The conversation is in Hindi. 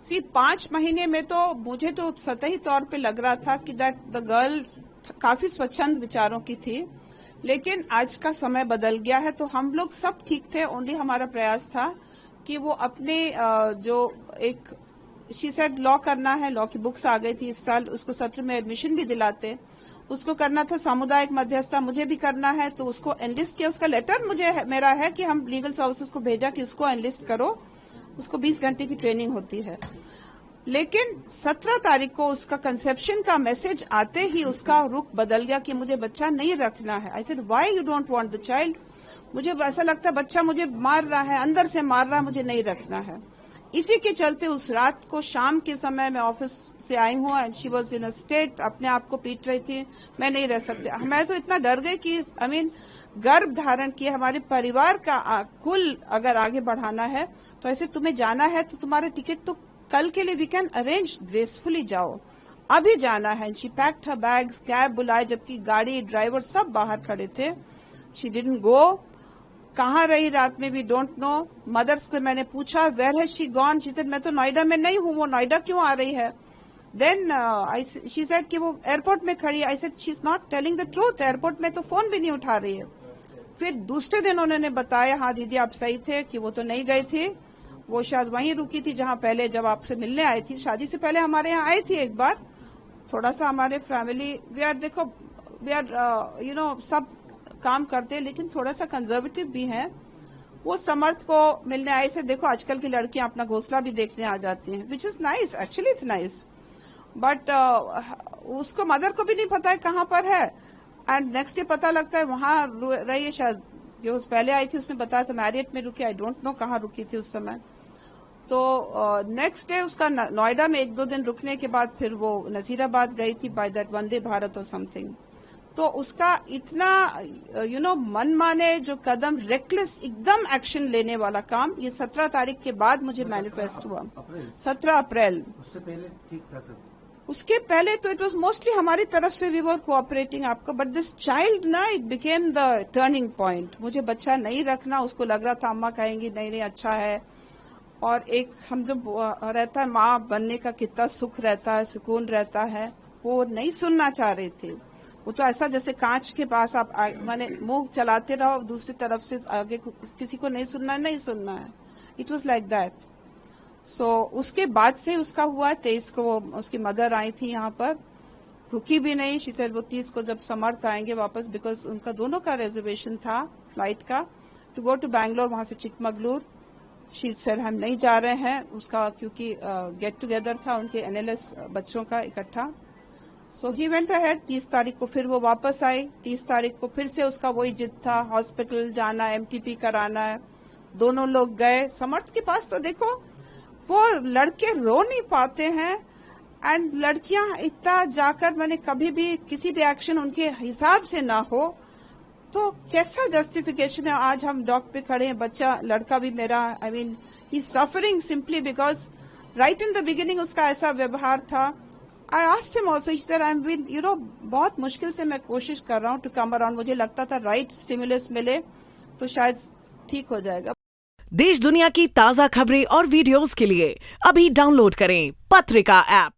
5 महीने में तो मुझे तो सतही तौर पे लग रहा था कि दैट द गर्ल काफी स्वच्छंद विचारों की थी, लेकिन आज का समय बदल गया है। तो हम लोग सब ठीक थे, ओनली हमारा प्रयास था कि वो अपने जो एक शी सेड लॉ करना है, लॉ की बुक्स आ गई थी इस साल, उसको सत्र में एडमिशन भी दिलाते, उसको करना था सामुदायिक मध्यस्थता, मुझे भी करना है, तो उसको एनलिस्ट किया। उसका लेटर मेरा है कि हम लीगल सर्विसेज को भेजा कि उसको एनलिस्ट करो, उसको 20 घंटे की ट्रेनिंग होती है। लेकिन 17 तारीख को उसका कंसेप्शन का मैसेज आते ही उसका रुख बदल गया कि मुझे बच्चा नहीं रखना है। I said why you don't want the child? मुझे ऐसा लगता है बच्चा मुझे मार रहा है, अंदर से मार रहा है, मुझे नहीं रखना है। इसी के चलते उस रात को शाम के समय मैं ऑफिस से आई हूँ and she was in a state, अपने आप को पीट रही थी, मैं नहीं रह सकती। मैं तो इतना डर गई कि गर्भ धारण किए हमारे परिवार का कुल अगर आगे बढ़ाना है तो ऐसे तुम्हें जाना है तो तुम्हारा टिकट तो कल के लिए वी कैन अरेंज, ग्रेसफुली जाओ, अभी जाना है। She packed her bags, cab बुलाए, जबकि गाड़ी ड्राइवर सब बाहर खड़े थे। She didn't go. कहाँ रही रात में, वी डोंट नो। मदर्स से मैंने पूछा where has she gone, she said मैं तो नोएडा में नहीं हूँ, वो नोएडा क्यों आ रही है? देन शी सेड कि वो एयरपोर्ट में खड़ी है। I said she is not telling the truth, airport में तो फोन भी नहीं उठा रही है। फिर दूसरे दिन उन्होंने बताया हाँ दीदी आप सही थे कि वो तो नहीं गई थी, वो शायद वहीं रुकी थी जहां पहले जब आपसे मिलने आई थी, शादी से पहले हमारे यहाँ आई थी एक बार। थोड़ा सा हमारे family we are you know सब काम करते हैं लेकिन थोड़ा सा कंजर्वेटिव भी है। वो समर्थ को मिलने आए से, देखो आजकल की लड़कियां अपना घोंसला भी देखने आ जाती हैं, which is nice, actually it's nice. But उसको मदर को भी नहीं पता है कहाँ पर है, एंड नेक्स्ट डे पता लगता है वहां रही है, शायद जो पहले आई थी उसने बताया था मैरियट में रुकी, आई डोंट नो कहाँ रुकी थी उस समय। तो नेक्स्ट डे उसका नोएडा में 1-2 दिन रुकने के बाद फिर वो नजीराबाद गई थी बाय दैट वंदे भारत और समथिंग। तो उसका इतना यू नो मनमाने जो कदम, रेकलेस एकदम एक्शन लेने वाला काम, ये 17 तारीख के बाद मुझे मैनिफेस्ट हुआ। 17 अप्रैल। उससे पहले ठीक था सब? उसके पहले तो इट वाज मोस्टली हमारी तरफ से वी वर कोऑपरेटिंग आपको, बट दिस चाइल्ड ना it became the turning point. मुझे बच्चा नहीं रखना, उसको लग रहा था अम्मा कहेंगी नहीं नहीं अच्छा है, और एक हम जब रहता है माँ बनने का कितना सुख रहता है, सुकून रहता है, वो नहीं सुनना चाह रही थी। वो तो ऐसा जैसे कांच के पास आप माने मुंह चलाते रहो, दूसरी तरफ से आगे किसी को नहीं सुनना है, नहीं सुनना है। It was like that. So उसके बाद से उसका हुआ 23 को वो उसकी मदर आई थी यहाँ पर, रुकी भी नहीं। शी सेड वो 30 को जब समर्थ आएंगे वापस, बिकॉज उनका दोनों का रिजर्वेशन था फ्लाइट का टू गो टू बैंगलोर, वहां से चिकमगलूर। शी सेड हम नहीं जा रहे हैं उसका, क्योंकि गेट टुगेदर था उनके एनएलएस बच्चों का इकट्ठा। सो ही वेंट अहेड। 30 तारीख को फिर वो वापस आई। 30 तारीख को फिर से उसका वही जिद था, हॉस्पिटल जाना, एमटीपी कराना है। दोनों लोग गए समर्थ के पास, तो देखो वो लड़के रो नहीं पाते हैं, एंड लड़कियां इतना जाकर, मैंने कभी भी किसी भी एक्शन उनके हिसाब से ना हो तो कैसा जस्टिफिकेशन है। आज हम डॉक पे खड़े हैं, बच्चा लड़का भी मेरा, I mean he suffering simply because right in the beginning उसका ऐसा व्यवहार था। I asked him also, he said I am been you know बहुत मुश्किल से मैं कोशिश कर रहा हूँ टू कम अराउंड, मुझे लगता था राइट स्टिमुलस मिले तो शायद ठीक हो जाएगा। देश दुनिया की ताजा खबरें और वीडियोस के लिए अभी डाउनलोड करें पत्रिका ऐप।